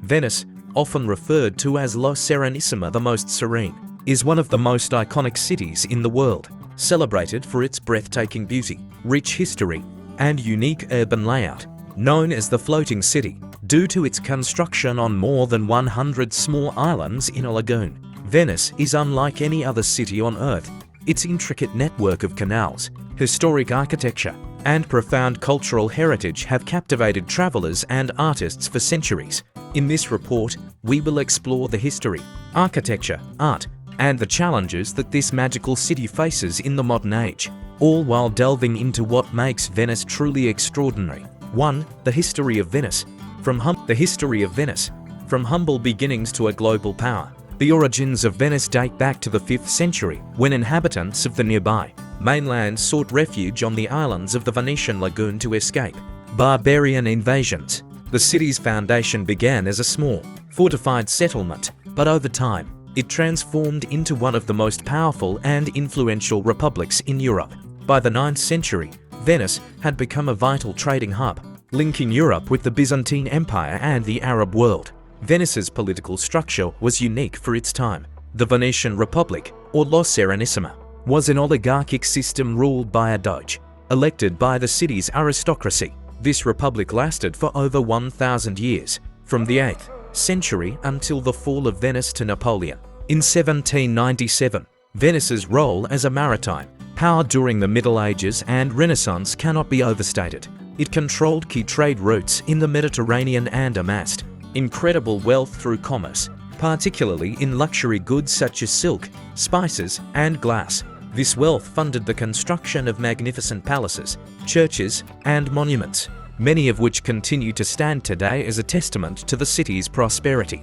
Venice, often referred to as La Serenissima, the most serene, is one of the most iconic cities in the world, celebrated for its breathtaking beauty, rich history, and unique urban layout. Known as the Floating City, due to its construction on more than 100 small islands in a lagoon, Venice is unlike any other city on Earth. Its intricate network of canals, historic architecture, and profound cultural heritage have captivated travelers and artists for centuries. In this report, we will explore the history, architecture, art, and the challenges that this magical city faces in the modern age, all while delving into what makes Venice truly extraordinary. 1. The history of Venice. From humble beginnings to a global power. The origins of Venice date back to the 5th century, when inhabitants of the nearby mainland sought refuge on the islands of the Venetian lagoon to escape barbarian invasions. The city's foundation began as a small, fortified settlement, but over time, it transformed into one of the most powerful and influential republics in Europe. By the 9th century, Venice had become a vital trading hub, linking Europe with the Byzantine Empire and the Arab world. Venice's political structure was unique for its time. The Venetian Republic, or La Serenissima, was an oligarchic system ruled by a doge, elected by the city's aristocracy. This republic lasted for over 1,000 years, from the 8th century until the fall of Venice to Napoleon. In 1797, Venice's role as a maritime power during the Middle Ages and Renaissance cannot be overstated. It controlled key trade routes in the Mediterranean and amassed incredible wealth through commerce, particularly in luxury goods such as silk, spices, and glass. This wealth funded the construction of magnificent palaces, churches, and monuments, many of which continue to stand today as a testament to the city's prosperity.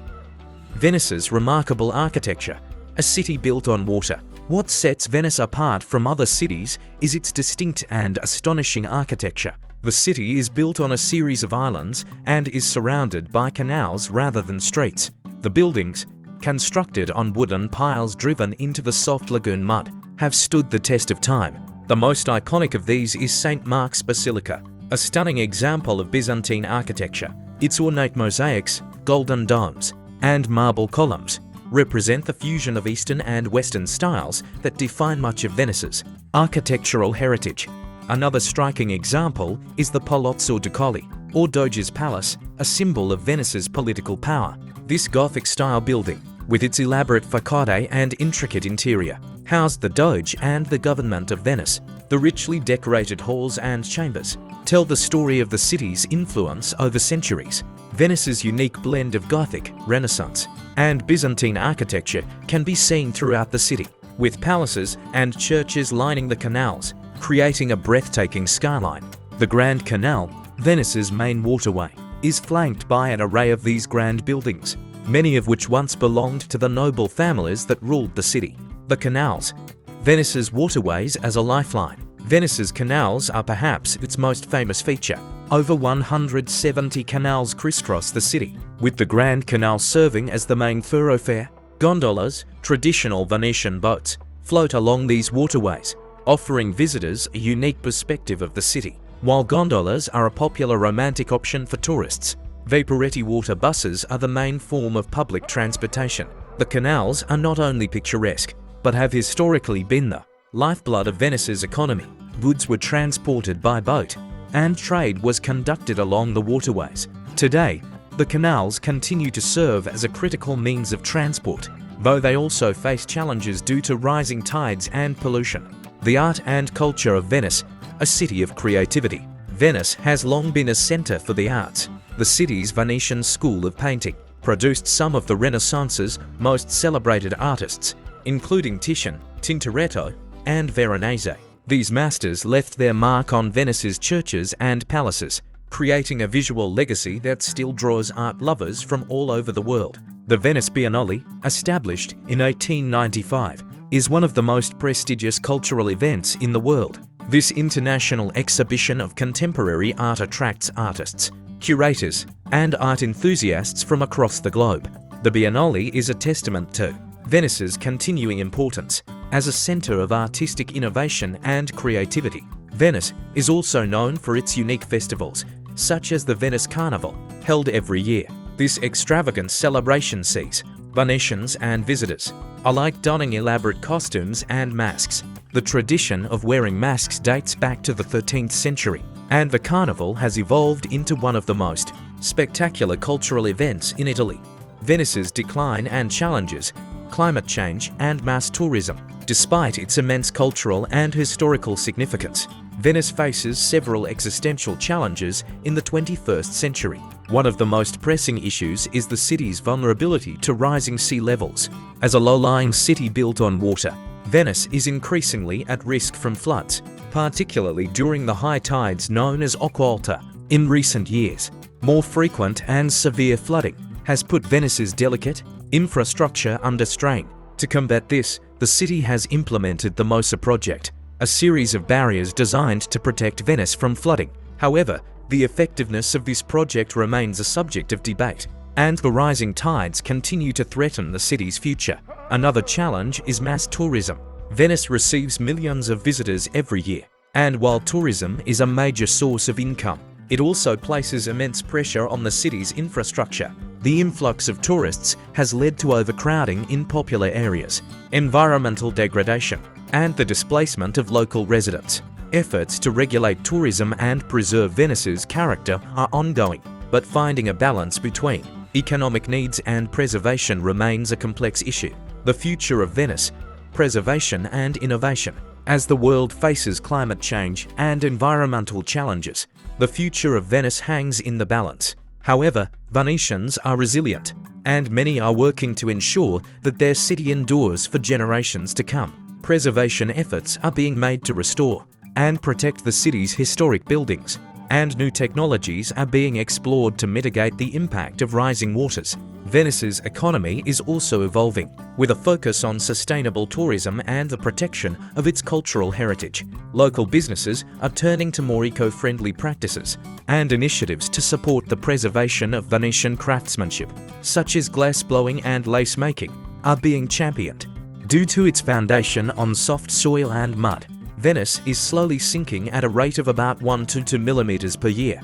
Venice's remarkable architecture, a city built on water. What sets Venice apart from other cities is its distinct and astonishing architecture. The city is built on a series of islands and is surrounded by canals rather than streets. The buildings, constructed on wooden piles driven into the soft lagoon mud, have stood the test of time. The most iconic of these is St. Mark's Basilica, a stunning example of Byzantine architecture. Its ornate mosaics, golden domes, and marble columns represent the fusion of Eastern and Western styles that define much of Venice's architectural heritage. Another striking example is the Palazzo Ducale, or Doge's Palace, a symbol of Venice's political power. This Gothic-style building, with its elaborate facade and intricate interior, housed the Doge and the government of Venice. The richly decorated halls and chambers tell the story of the city's influence over centuries. Venice's unique blend of Gothic, Renaissance, and Byzantine architecture can be seen throughout the city, with palaces and churches lining the canals, creating a breathtaking skyline. The Grand Canal, Venice's main waterway, is flanked by an array of these grand buildings, many of which once belonged to the noble families that ruled the city. The canals, Venice's waterways as a lifeline. Venice's canals are perhaps its most famous feature. Over 170 canals crisscross the city, with the Grand Canal serving as the main thoroughfare. Gondolas, traditional Venetian boats, float along these waterways, offering visitors a unique perspective of the city. While gondolas are a popular romantic option for tourists, vaporetti water buses are the main form of public transportation. The canals are not only picturesque, but have historically been the lifeblood of Venice's economy. Goods were transported by boat, and trade was conducted along the waterways. Today, the canals continue to serve as a critical means of transport, though they also face challenges due to rising tides and pollution. The art and culture of Venice, a city of creativity. Venice has long been a center for the arts. The city's Venetian school of painting produced some of the Renaissance's most celebrated artists, including Titian, Tintoretto, and Veronese. These masters left their mark on Venice's churches and palaces, creating a visual legacy that still draws art lovers from all over the world. The Venice Biennale, established in 1895, is one of the most prestigious cultural events in the world. This international exhibition of contemporary art attracts artists, curators, and art enthusiasts from across the globe. The Biennale is a testament to Venice's continuing importance as a center of artistic innovation and creativity. Venice is also known for its unique festivals, such as the Venice Carnival, held every year. This extravagant celebration sees Venetians and visitors alike donning elaborate costumes and masks. The tradition of wearing masks dates back to the 13th century, and the carnival has evolved into one of the most spectacular cultural events in Italy. Venice's decline and challenges, climate change and mass tourism. Despite its immense cultural and historical significance, Venice faces several existential challenges in the 21st century. One of the most pressing issues is the city's vulnerability to rising sea levels. As a low-lying city built on water, Venice is increasingly at risk from floods, particularly during the high tides known as acqua alta. In recent years, more frequent and severe flooding has put Venice's delicate infrastructure under strain. To combat this, the city has implemented the MOSA project, a series of barriers designed to protect Venice from flooding. However, the effectiveness of this project remains a subject of debate, and the rising tides continue to threaten the city's future. Another challenge is mass tourism. Venice receives millions of visitors every year, and while tourism is a major source of income, it also places immense pressure on the city's infrastructure. The influx of tourists has led to overcrowding in popular areas, environmental degradation, and the displacement of local residents. Efforts to regulate tourism and preserve Venice's character are ongoing, but finding a balance between economic needs and preservation remains a complex issue. The future of Venice: preservation and innovation. As the world faces climate change and environmental challenges, the future of Venice hangs in the balance. However, Venetians are resilient, and many are working to ensure that their city endures for generations to come. Preservation efforts are being made to restore and protect the city's historic buildings, and new technologies are being explored to mitigate the impact of rising waters. Venice's economy is also evolving, with a focus on sustainable tourism and the protection of its cultural heritage. Local businesses are turning to more eco-friendly practices and initiatives to support the preservation of Venetian craftsmanship, such as glass blowing and lace making, are being championed. Due to its foundation on soft soil and mud, Venice is slowly sinking at a rate of about 1 to 2 millimeters per year.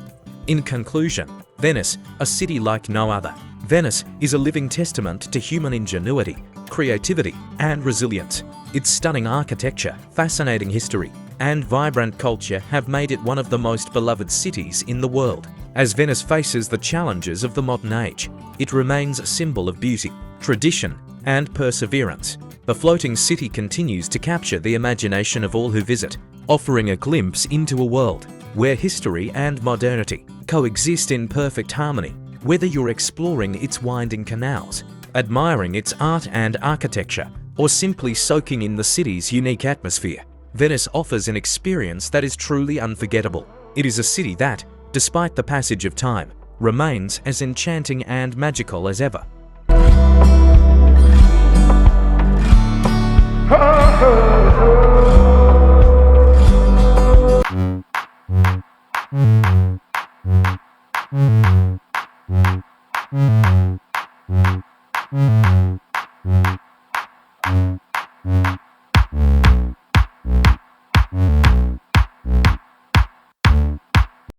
In conclusion, Venice, a city like no other. Venice is a living testament to human ingenuity, creativity, and resilience. Its stunning architecture, fascinating history, and vibrant culture have made it one of the most beloved cities in the world. As Venice faces the challenges of the modern age, it remains a symbol of beauty, tradition, and perseverance. The floating city continues to capture the imagination of all who visit, offering a glimpse into a world where history and modernity coexist in perfect harmony. Whether you're exploring its winding canals, admiring its art and architecture, or simply soaking in the city's unique atmosphere, Venice offers an experience that is truly unforgettable. It is a city that, despite the passage of time, remains as enchanting and magical as ever.